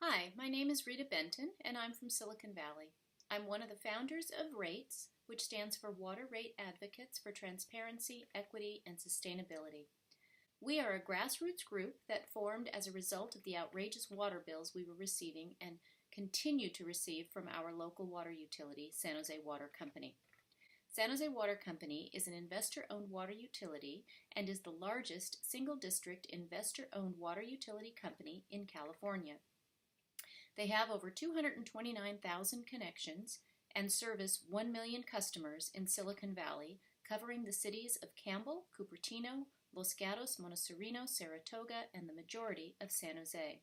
Hi, my name is Rita Benton, and I'm from Silicon Valley. I'm one of the founders of RATES, which stands for Water Rate Advocates for Transparency, Equity, and Sustainability. We are a grassroots group that formed as a result of the outrageous water bills we were receiving and continue to receive from our local water utility, San Jose Water Company. San Jose Water Company is an investor-owned water utility and is the largest single-district investor-owned water utility company in California. They have over 229,000 connections and service 1 million customers in Silicon Valley, covering the cities of Campbell, Cupertino, Los Gatos, Montecito, Saratoga, and the majority of San Jose.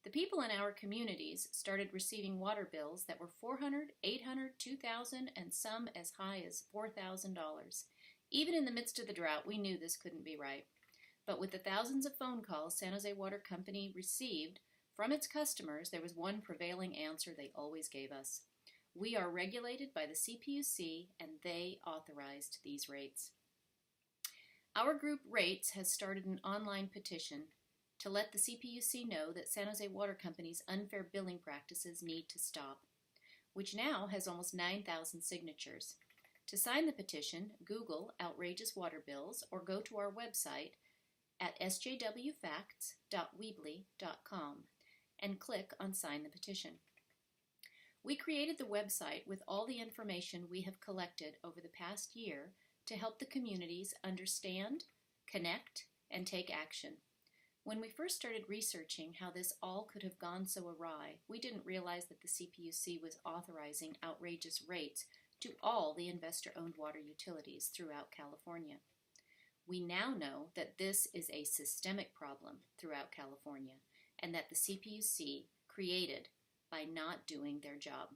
The people in our communities started receiving water bills that were $400, $800, $2,000, and some as high as $4,000. Even in the midst of the drought, we knew this couldn't be right. But with the thousands of phone calls San Jose Water Company received from its customers, there was one prevailing answer they always gave us. We are regulated by the CPUC, and they authorized these rates. Our group RATES has started an online petition to let the CPUC know that San Jose Water Company's unfair billing practices need to stop, which now has almost 9,000 signatures. To sign the petition, Google outrageous water bills or go to our website at sjwfacts.weebly.com and click on Sign the Petition. We created the website with all the information we have collected over the past year to help the communities understand, connect, and take action. When we first started researching how this all could have gone so awry, we didn't realize that the CPUC was authorizing outrageous rates to all the investor-owned water utilities throughout California. We now know that this is a systemic problem throughout California and that the CPUC created by not doing their job.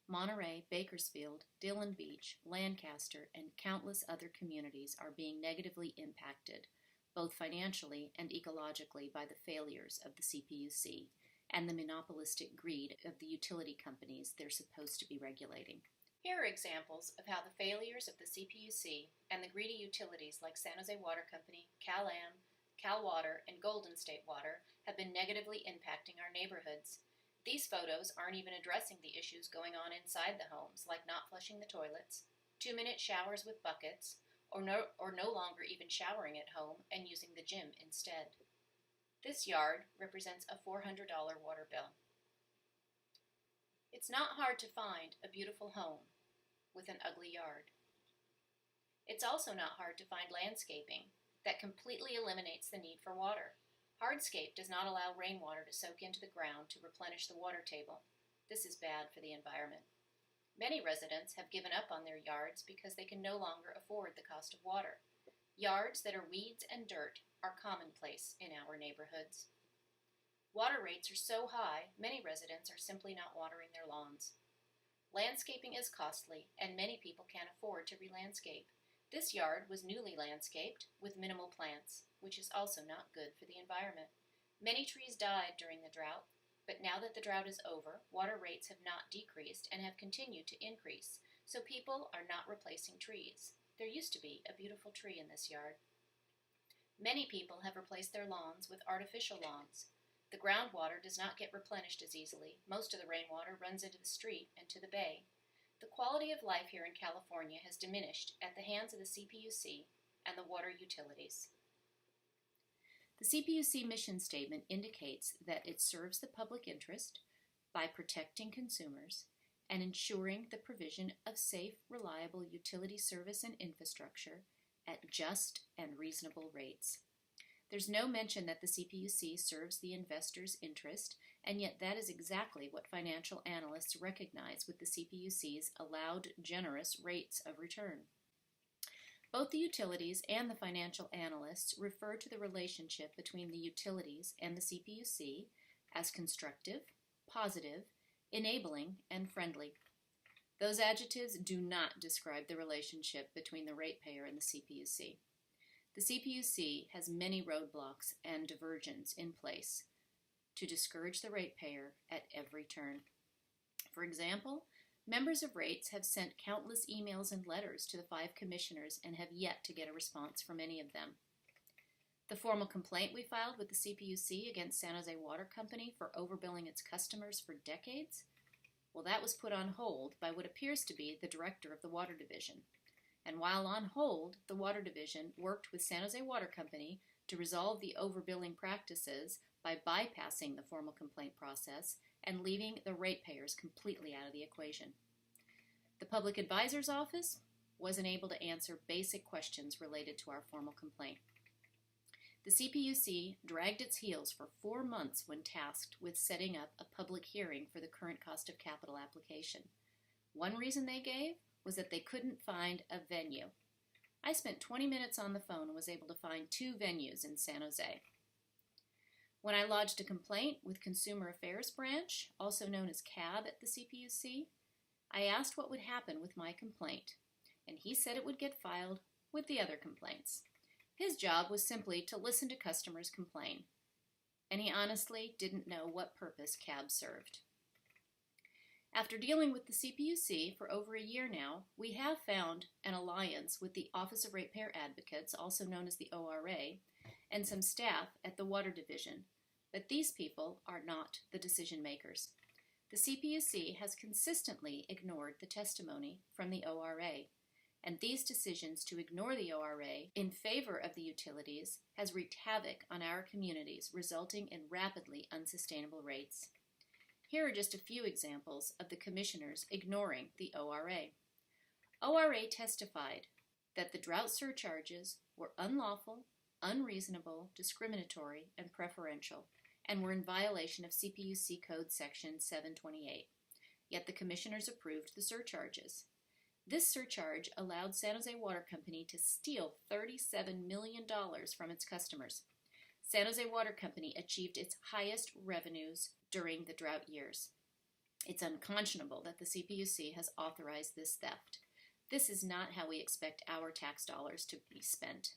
Monterey, Bakersfield, Dillon Beach, Lancaster, and countless other communities are being negatively impacted, both financially and ecologically, by the failures of the CPUC and the monopolistic greed of the utility companies they're supposed to be regulating. Here are examples of how the failures of the CPUC and the greedy utilities like San Jose Water Company, Cal-Am, Cal Water, and Golden State Water have been negatively impacting our neighborhoods. These photos aren't even addressing the issues going on inside the homes, like not flushing the toilets, 2-minute showers with buckets, or no longer even showering at home and using the gym instead. This yard represents a $400 water bill. It's not hard to find a beautiful home with an ugly yard. It's also not hard to find landscaping that completely eliminates the need for water. Hardscape does not allow rainwater to soak into the ground to replenish the water table. This is bad for the environment. Many residents have given up on their yards because they can no longer afford the cost of water. Yards that are weeds and dirt are commonplace in our neighborhoods. Water rates are so high, many residents are simply not watering their lawns. Landscaping is costly, and many people can't afford to re-landscape. This yard was newly landscaped with minimal plants, which is also not good for the environment. Many trees died during the drought, but now that the drought is over, water rates have not decreased and have continued to increase, so people are not replacing trees. There used to be a beautiful tree in this yard. Many people have replaced their lawns with artificial lawns. The groundwater does not get replenished as easily. Most of the rainwater runs into the street and to the bay. The quality of life here in California has diminished at the hands of the CPUC and the water utilities. The CPUC mission statement indicates that it serves the public interest by protecting consumers and ensuring the provision of safe, reliable utility service and infrastructure at just and reasonable rates. There's no mention that the CPUC serves the investor's interest, and yet that is exactly what financial analysts recognize with the CPUC's allowed generous rates of return. Both the utilities and the financial analysts refer to the relationship between the utilities and the CPUC as constructive, positive, enabling, and friendly. Those adjectives do not describe the relationship between the ratepayer and the CPUC. The CPUC has many roadblocks and diversions in place to discourage the ratepayer at every turn. For example, members of RATES have sent countless emails and letters to the 5 commissioners and have yet to get a response from any of them. The formal complaint we filed with the CPUC against San Jose Water Company for overbilling its customers for decades? Well, that was put on hold by what appears to be the director of the Water Division. And while on hold, the Water Division worked with San Jose Water Company to resolve the overbilling practices by bypassing the formal complaint process and leaving the ratepayers completely out of the equation. The Public Advisor's Office wasn't able to answer basic questions related to our formal complaint. The CPUC dragged its heels for 4 months when tasked with setting up a public hearing for the current cost of capital application. One reason they gave was that they couldn't find a venue. I spent 20 minutes on the phone and was able to find 2 venues in San Jose. When I lodged a complaint with Consumer Affairs Branch, also known as CAB at the CPUC, I asked what would happen with my complaint, and he said it would get filed with the other complaints. His job was simply to listen to customers complain, and he honestly didn't know what purpose CAB served. After dealing with the CPUC for over a year now, we have found an alliance with the Office of Ratepayer Advocates, also known as the ORA, and some staff at the Water Division, but these people are not the decision makers. The CPUC has consistently ignored the testimony from the ORA, and these decisions to ignore the ORA in favor of the utilities has wreaked havoc on our communities, resulting in rapidly unsustainable rates. Here are just a few examples of the commissioners ignoring the ORA. ORA testified that the drought surcharges were unlawful, unreasonable, discriminatory, and preferential, and were in violation of CPUC Code Section 728. Yet the commissioners approved the surcharges. This surcharge allowed San Jose Water Company to steal $37 million from its customers. San Jose Water Company achieved its highest revenues during the drought years. It's unconscionable that the CPUC has authorized this theft. This is not how we expect our tax dollars to be spent.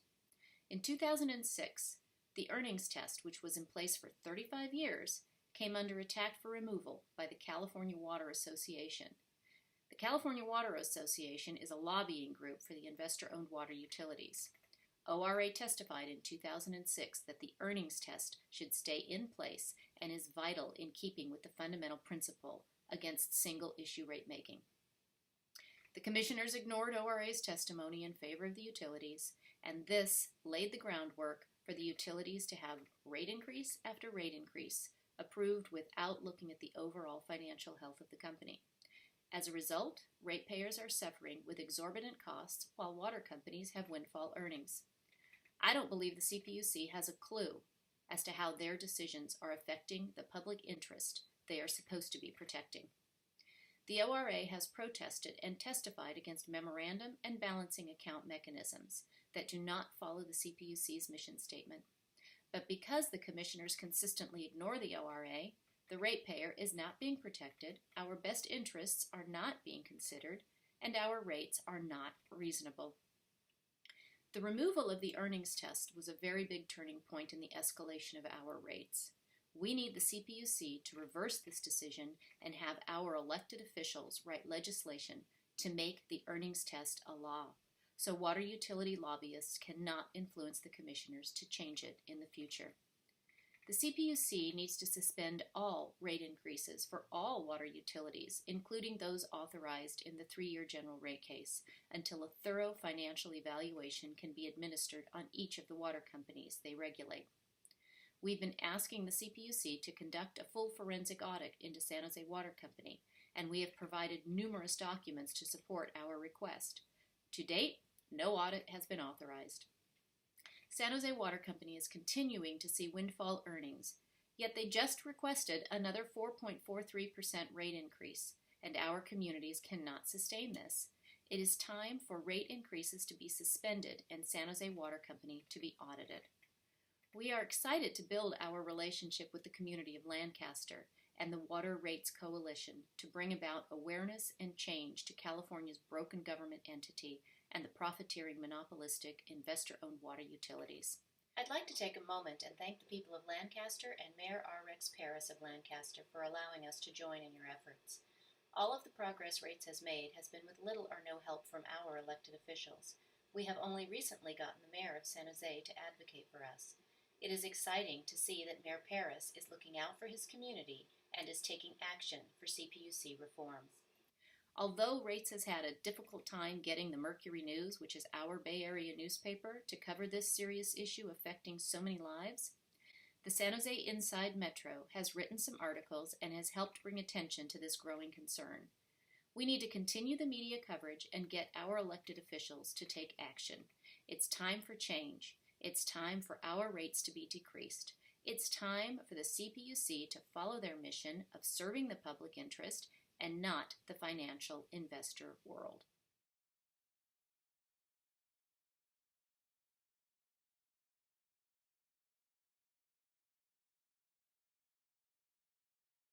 In 2006, the earnings test, which was in place for 35 years, came under attack for removal by the California Water Association. The California Water Association is a lobbying group for the investor-owned water utilities. ORA testified in 2006 that the earnings test should stay in place and is vital in keeping with the fundamental principle against single-issue rate-making. The commissioners ignored ORA's testimony in favor of the utilities, and this laid the groundwork for the utilities to have rate increase after rate increase approved without looking at the overall financial health of the company. As a result, ratepayers are suffering with exorbitant costs while water companies have windfall earnings. I don't believe the CPUC has a clue as to how their decisions are affecting the public interest they are supposed to be protecting. The ORA has protested and testified against memorandum and balancing account mechanisms that do not follow the CPUC's mission statement. But because the commissioners consistently ignore the ORA, the ratepayer is not being protected, our best interests are not being considered, and our rates are not reasonable. The removal of the earnings test was a very big turning point in the escalation of our rates. We need the CPUC to reverse this decision and have our elected officials write legislation to make the earnings test a law, so water utility lobbyists cannot influence the commissioners to change it in the future. The CPUC needs to suspend all rate increases for all water utilities, including those authorized in the 3-year general rate case, until a thorough financial evaluation can be administered on each of the water companies they regulate. We've been asking the CPUC to conduct a full forensic audit into San Jose Water Company, and we have provided numerous documents to support our request. To date, no audit has been authorized. San Jose Water Company is continuing to see windfall earnings, yet they just requested another 4.43% rate increase, and our communities cannot sustain this. It is time for rate increases to be suspended and San Jose Water Company to be audited. We are excited to build our relationship with the community of Lancaster and the Water Rates Coalition to bring about awareness and change to California's broken government entity and the profiteering monopolistic investor-owned water utilities. I'd like to take a moment and thank the people of Lancaster and Mayor R. Rex Parris of Lancaster for allowing us to join in your efforts. All of the progress Rates has made has been with little or no help from our elected officials. We have only recently gotten the mayor of San Jose to advocate for us. It is exciting to see that Mayor Paris is looking out for his community and is taking action for CPUC reforms. Although Rates has had a difficult time getting the Mercury News, which is our Bay Area newspaper, to cover this serious issue affecting so many lives, the San Jose Inside Metro has written some articles and has helped bring attention to this growing concern. We need to continue the media coverage and get our elected officials to take action. It's time for change. It's time for our rates to be decreased. It's time for the CPUC to follow their mission of serving the public interest and not the financial investor world.